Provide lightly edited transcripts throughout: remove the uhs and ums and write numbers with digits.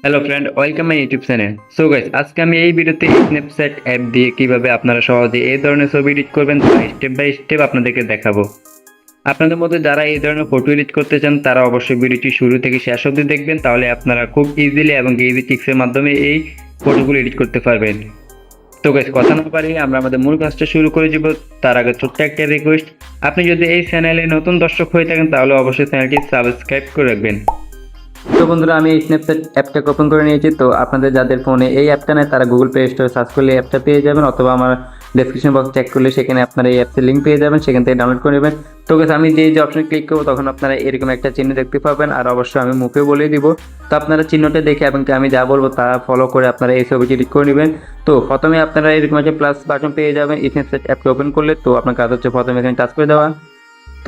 Hello friend, welcome my YouTube channel. So guys, আজকে আমি এই ভিডিওতে স্ন্যাপচ্যাট অ্যাপ দিয়ে কিভাবে আপনারা সহজে এই ধরনের ছবি এডিট করবেন তা স্টেপ বাই স্টেপ আপনাদেরকে দেখাবো। আপনাদের মধ্যে যারা এই ধরনের ফটো এডিট করতে চান তারা অবশ্যই ভিডিওটি শুরু থেকে শেষ অবধি দেখবেন, তাহলে আপনারা খুব ইজিলি এবং ইজি টিক্সের মাধ্যমে এই ফটোগুলো এডিট করতে পারবেন। তো গাইস, কথা না বাড়িয়ে আমরা আমাদের মূল কাজটা শুরু করে দিব। তার আগে ছোট্ট একটা রিকোয়েস্ট, আপনি যদি এই চ্যানেলে নতুন দর্শক হয়ে থাকেন তাহলে অবশ্যই চ্যানেলটি সাবস্ক্রাইব করে রাখবেন। তো বন্ধুরা, আমি এই স্ন্যাপচ্যাট অ্যাপটাকে ওপেন করে নিয়েছি। তো আপনাদের যাদের ফোনে এই অ্যাপটা নেই তারা গুগল প্লে স্টোরে সার্চ করলে এই অ্যাপটা পেয়ে যাবেন, অথবা আমার ডেসক্রিপশন বক্স চেক করলে সেখানে আপনারা এই অ্যাপসের লিঙ্ক পেয়ে যাবেন, সেখান থেকে ডাউনলোড করে নেবেন। তো গাইস, আমি যে অপশনে ক্লিক করবো তখন আপনারা এরকম একটা চিহ্ন দেখতে পাবেন, আর অবশ্যই আমি মুখে বলে দিব। তো আপনারা চিহ্নটা দেখে এবং আমি যা বলবো তা ফলো করে আপনারা এই ছবিটি এডিট করে নেবেন। তো প্রথমে আপনারা এরকম একটা প্লাস বাটন পেয়ে যাবেন স্ন্যাপচ্যাট অ্যাপটা ওপেন করলে। তো আপনার কাজ হচ্ছে প্রথমে এখানে টাচ করে দেওয়া।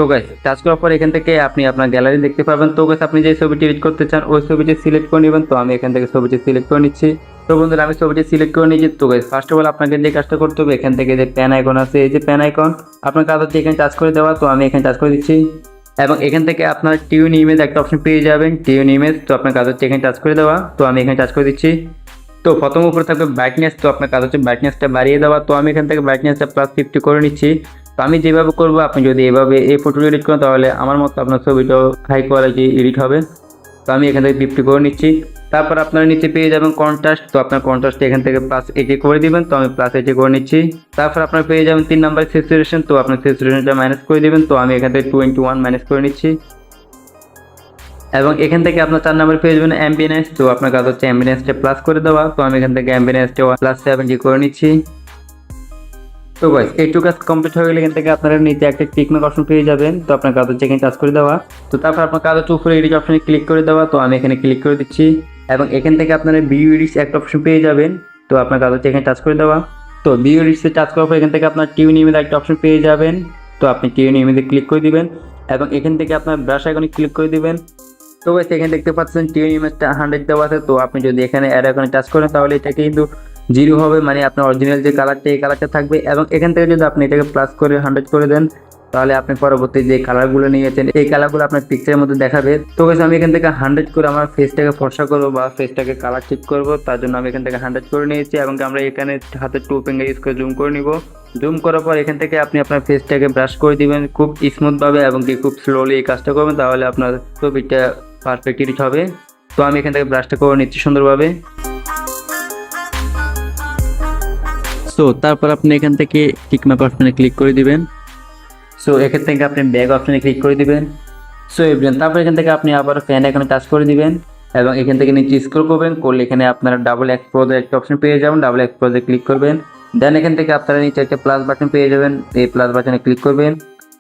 তো গাইস, টাচ করার পর এখান থেকে আপনি আপনার গ্যালারি দেখতে পাবেন। তো গাইস, আপনি যে ছবিটি এডিট করতে চান ওই ছবিটি সিলেক্ট করে নেবেন। তো আমি এখান থেকে ছবিটি সিলেক্ট করে নিচ্ছি। তো বন্ধুরা, আমি ছবিটি সিলেক্ট করে নিয়েছি। তো গাইস, ফার্স্ট অফ অল আপনাকে যে কাজটা করতে হবে, এখান থেকে যে প্যান আইকন আছে, এই যে প্যান আইকন, আপনার কাজ হচ্ছে এখানে টাচ করে দেওয়া। তো আমি এখানে টাচ করে দিচ্ছি এবং এখান থেকে আপনার টিউন ইমেজ একটা অপশন পেয়ে যাবেন, টিউন ইমেজ। তো আপনার কাজ হচ্ছে এখানে টাচ করে দেওয়া। তো আমি এখানে টাচ করে দিচ্ছি। তো প্রথম উপরে থাকবে ব্রাইটনেস। তো আপনার কাজ হচ্ছে ব্রাইটনেসটা বাড়িয়ে দেওয়া। তো আমি এখান থেকে ব্রাইটনেসটা +50 করে নিচ্ছি। তো আমি যেভাবে করবো, আপনি যদি এভাবে এই ফটো এডিট করেন তাহলে আমার মতো আপনার ছবিটাও হাই কোয়ালিটি এডিট হবে। তো আমি এখান থেকে 50 করে নিচ্ছি। তারপর আপনারা নিচে পেয়ে যাবেন কন্ট্রাস্ট। তো আপনার কন্ট্রাস্ট এখান থেকে +80 করে দিবেন। তো আমি +80 করে নিচ্ছি। তারপর আপনারা পেয়ে যাবেন 3 নাম্বার স্যাচুরেশন। তো আপনার স্যাচুরেশনটা মাইনাস করে দিবেন। তো আমি এখান থেকে 21 মাইনাস করে নিচ্ছি এবং এখান থেকে আপনার 4 নাম্বার পেয়ে যাবেন অ্যাম্বিয়েন্স। তো আপনার কাজ হচ্ছে অ্যাম্বিয়েন্সটা প্লাস করে দেওয়া। তো আমি এখান থেকে অ্যাম্বিয়েন্সটা +70 করে নিচ্ছি। তো গাইস, এইটুকু কাজ কমপ্লিট হয়ে গেলে এখান থেকে আপনারা নিচে একটা টিক মার্ক অপশন পেয়ে যাবেন। তো আপনার কাজ হচ্ছে এখানে টাচ করে দেওয়া। তো তারপর আপনার কাজ হচ্ছে উপরে এডিট অপশনে ক্লিক করে দেওয়া। তো আমি এখানে ক্লিক করে দিচ্ছি এবং এখান থেকে আপনারা ভিউ এডিটস একটা অপশন পেয়ে যাবেন। তো আপনার কাজ হচ্ছে এখানে টাচ করে দেওয়া। তো ভিউ এডিটসে টাচ করার পর এখান থেকে আপনার টিউন ইমেজ একটা অপশন পেয়ে যাবেন। তো আপনি টিউন ইমেজে ক্লিক করে দিবেন এবং এখান থেকে আপনার ব্রাশ আইকনে ক্লিক করে দিবেন। তো গাইস, এখানে দেখতে পাচ্ছেন টিউন ইমেজটা 100 দেওয়া আছে। তো আপনি যদি এখানে অ্যাড আইকনে টাচ করেন তাহলে এটা কিন্তু 0 হবে, মানে আপনার অরিজিনাল যে কালারটা এই কালারটা থাকবে। এবং এখান থেকে যদি আপনি এটাকে প্লাস করে 100 করে দেন তাহলে আপনি পরবর্তী যে কালারগুলো নিয়েছেন এই কালারগুলো আপনার পিকচারের মধ্যে দেখাবে। তো গাইস, আমি এখান থেকে 100 করে আমার ফেসটাকে ফর্সা করবো বা ফেসটাকে কালার ঠিক করবো, তার জন্য আমি এখান থেকে 100 করে নিয়েছি এবং আমরা এখানে হাতে 2 ফিঙ্গার ইউজ করে জুম করে নিব। জুম করার পর এখান থেকে আপনি আপনার ফেসটাকে ব্রাশ করে দিবেন খুব স্মুথভাবে এবং কি খুব স্লোলি এই কাজটা করবেন, তাহলে আপনার ছবিটা পারফেক্ট এডিট হবে। তো আমি এখান থেকে ব্রাশটা করে নিচ্ছি সুন্দরভাবে। সো তারপর আপনি এখান থেকে টিক মার্ক অপশনে ক্লিক করে দিবেন। সো এখান থেকে আপনি ব্যাক অপশনে ক্লিক করে দিবেন। সো এভরিওয়ান, তারপর এখান থেকে আপনি আবার ফ্যান আইকনে টাচ করে দিবেন এবং এখান থেকে নিচে স্ক্রল করবেন, করলে এখানে আপনারা ডাবল এক্সপোজের একটা অপশন পেয়ে যাবেন। ডাবল এক্সপোজে ক্লিক করবেন, দেন এখান থেকে আপনারা নিচে একটা প্লাস বাটন পেয়ে যাবেন, এই প্লাস বাটনে ক্লিক করবেন।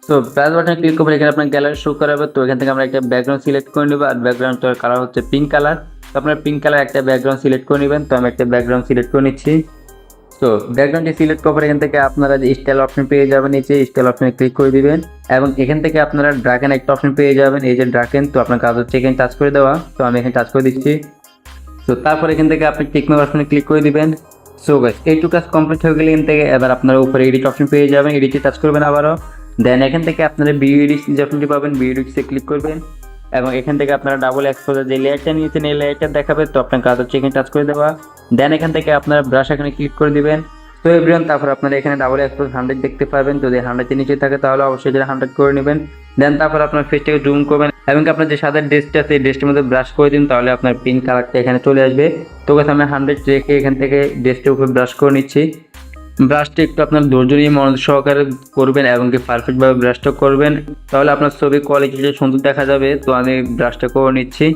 সো প্লাস বাটনে ক্লিক করবেন, এখানে আপনার গ্যালারি শো করাবে। তো এখান থেকে আমরা একটা ব্যাকগ্রাউন্ড সিলেক্ট করে নেব আর ব্যাকগ্রাউন্ডটার কালার হচ্ছে পিঙ্ক কালার। তো আপনার পিঙ্ক কালার একটা ব্যাকগ্রাউন্ড সিলেক্ট করে নেবেন। তো আমি একটা ব্যাকগ্রাউন্ড সিলেক্ট করে নিচ্ছি। তো ব্যাকগ্রাউন্ডটি সিলেক্ট করার পর এখান থেকে আপনারা যে স্টাইল অপশন পেয়ে যাবেন, নিচে স্টাইল অপশনে ক্লিক করে দিবেন এবং এখান থেকে আপনারা ড্রাগন একটা অপশন পেয়ে যাবেন, এই যে ড্রাগন। তো আপনার কাজ হচ্ছে এখানে টাচ করে দেওয়া। তো আমি এখানে টাচ করে দিচ্ছি। তো তারপর এখান থেকে আপনি টিক মার্ক অপশনে ক্লিক করে দিবেন। সো গাইস, এইটুকু কাজ কমপ্লিট হয়ে গেলে এখান থেকে এবার আপনারা উপরে এডিট অপশন পেয়ে যাবেন, এডিটে টাচ করবেন আবারও। দেন এখান থেকে আপনারা ভিউ এডিটস যে অপশনটি পাবেন, ভিউ এডিটসে ক্লিক করবেন এবং এখান থেকে আপনারা ডাবল এক্সপোজার যে লেয়ারটা নিয়েছেন এই লেয়ারটা দেখাবে। তো আপনার কাজ হচ্ছে এখানে টাচ করে দেওয়া। দেন এখান থেকে আপনারা ব্রাশ এখানে ক্লিক করে দিবেন। তো এভরিওয়ান, তারপর আপনারা এখানে ডাবল এক্সপোজ 100 দেখতে পাবেন। যদি 100 এর নিচে থাকে তাহলে অবশ্যই এটা 100 করে নেবেন। দেন তারপর আপনার ফেসটাকে জুম করবেন এবং আপনার যে সাদা ড্রেসটা আছে এই ড্রেসটার মধ্যে ব্রাশ করে দিন, তাহলে আপনার পিঙ্ক কালারটা এখানে চলে আসবে। তো গাইস, আমি 100 রেখে এখান থেকে ড্রেসটার উপরে ব্রাশ করে নিচ্ছি। ব্রাশটা একটু আপনার ধৈর্য নিয়ে মনোযোগ সহকারে করবেন এবং কি পারফেক্টভাবে ব্রাশটা করবেন, তাহলে আপনার ছবির কোয়ালিটিটা সুন্দর দেখা যাবে। তো আমি ব্রাশটা করে নিচ্ছি।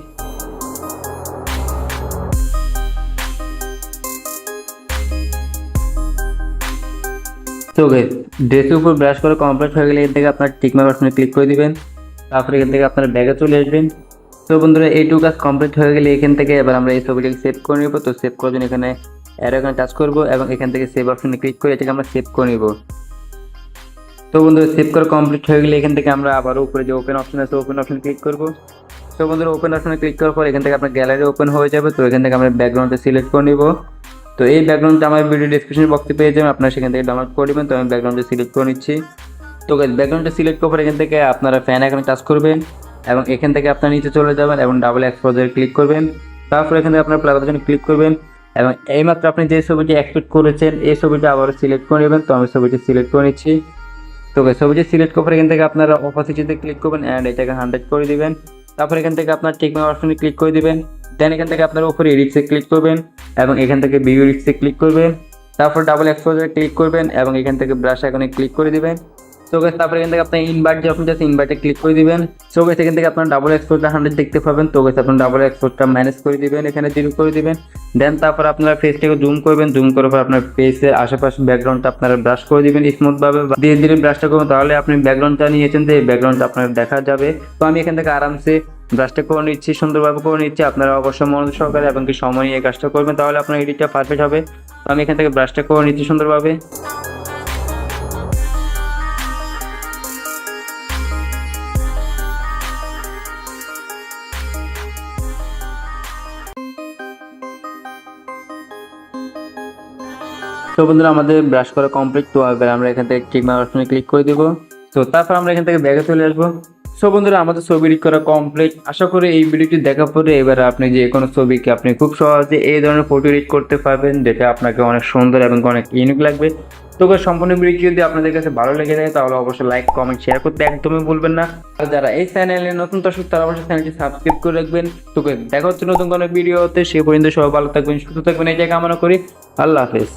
তো গাইস, ড্রেসের উপর ব্রাশ করে কমপ্লিট হয়ে গেলে এখান থেকে আপনার টিক মার্ক অপশনে ক্লিক করে দিবেন। তারপরে এখান থেকে আপনার ব্যাগে চলে আসবেন। তো বন্ধুরা, এইটুকু কাজ কমপ্লিট হয়ে গেলে এখান থেকে এবার আমরা এই ছবিটাকে সেভ করে নেব। তো সেভ করার জন্য এখানে অ্যারো এখানে টাচ করব এবং এখান থেকে সেভ অপশনে ক্লিক করে এটাকে আমরা সেভ করে নেব। তো বন্ধুরা, সেভ করা কমপ্লিট হয়ে গেলে এখান থেকে আমরা আবার উপরে যে ওপেন অপশন আছে ওপেন অপশনে ক্লিক করব। তো বন্ধুরা, ওপেন অপশনে ক্লিক করার পর এখান থেকে আপনার গ্যালারি ওপেন হয়ে যাবে। তো এখান থেকে আমরা ব্যাকগ্রাউন্ডটা সিলেক্ট করে নিব। তো এই ব্যাকগ্রাউন্ডটা আমার ভিডিও ডেসক্রিপশন বক্সে পেয়ে যাবেন, আপনারা সেখান থেকে ডাউনলোড করে নেবেন। তো আমি ব্যাকগ্রাউন্ডটা সিলেক্ট করে নিচ্ছি। তো গাইস, ব্যাকগ্রাউন্ডটা সিলেক্ট করার পর এখান থেকে আপনারা ফ্যান আইকনে টাচ করবেন এবং এখান থেকে আপনারা নিচে চলে যাবেন এবং ডাবল এক্সপোজারে ক্লিক করবেন। তারপর এখান থেকে আপনার প্লে বাটনে ক্লিক করবেন এবং এইমাত্র আপনি যে ছবিটি এক্সপোর্ট করেছেন এই ছবিটা আবার সিলেক্ট করে নেবেন। তো আমি ছবিটি সিলেক্ট করে নিচ্ছি। তো ছবিটি সিলেক্ট করার পর এখান থেকে আপনারা অপাসিটিতে ক্লিক করবেন অ্যান্ড এটাকে 100 করে দিবেন। তারপর এখান থেকে আপনার টেকনো অপশনে ক্লিক করে দিবেন। দেন এখান থেকে আপনার উপরে এডিটসে ক্লিক করবেন এবং এখান থেকে ভিউ এডিটসে ক্লিক করবেন। তারপর ডাবল এক্সপোজারে ক্লিক করবেন এবং এখান থেকে ব্রাশ আইকনে ক্লিক করে দিবেন। সো গাইস তারপর এখান থেকে আপনি ইনভার্ট যে অপশন আছে ইনভার্টে ক্লিক করে দিবেন। সো গাইস এখান থেকে আপনার ডাবল এক্সপোর্টটা 100 দেখতে পাবেন। তো গাইস আপনার ডাবল এক্সপোর্টটা ম্যানেজ করে দিবেন, এখানে 0 করে দিবেন। দেন তারপর আপনার ফেসটাকে জুম করবেন, জুম করার পর আপনার ফেসের আশেপাশে ব্যাকগ্রাউন্ডটা আপনারা ব্রাশ করে দিবেন স্মুথ ভাবে, ধীরে ধীরে ব্রাশটা করবেন, তাহলে আপনি ব্যাকগ্রাউন্ডটা নিয়েছেন যে ব্যাকগ্রাউন্ডটা আপনার দেখা যাবে। তো আমি এখান থেকে আরামসে ব্রাশটা করে নিচ্ছি, সুন্দরভাবে করে নিচ্ছি। আপনারা অবশ্যই মনোযোগ সহকারে এবং কি সময় নিয়ে কাজটা করবেন, তাহলে আপনার এডিটটা পারফেক্ট হবে। তো আমি এখান থেকে ব্রাশটা করে নিচ্ছি সুন্দরভাবে। তো বন্ধুরা আমাদের ব্রাশ করা কমপ্লিট। তো এবার আমরা এখান থেকে টিক মার্ক অপশনে ক্লিক করে দেবো। তো তারপর আমরা এখান থেকে ব্যাগে চলে আসবো। সো বন্ধুরা আমাদের ছবি এডিট করা কমপ্লিট। আশা করি এই ভিডিওটি দেখার পরে এবার আপনি যে কোনো ছবিকে আপনি খুব সহজে এই ধরনের ফটো এডিট করতে পারবেন, যেটা আপনাকে অনেক সুন্দর এবং অনেক ইউনিক লাগবে। তো সম্পূর্ণ ভিডিও যদি আপনাদের কাছে ভালো লেগে থাকে তাহলে অবশ্যই লাইক কমেন্ট শেয়ার করতে একদমই ভুলবেন না। আর যারা এই চ্যানেলে নতুন দর্শক তারা অবশ্যই চ্যানেলটি সাবস্ক্রাইব করে রাখবেন। তো দেখা হচ্ছে নতুন কোনো ভিডিওতে, সে পর্যন্ত সবাই ভালো থাকবেন, সুস্থ থাকবেন, এই জায়গায় কামনা করি। আল্লাহ হাফেজ।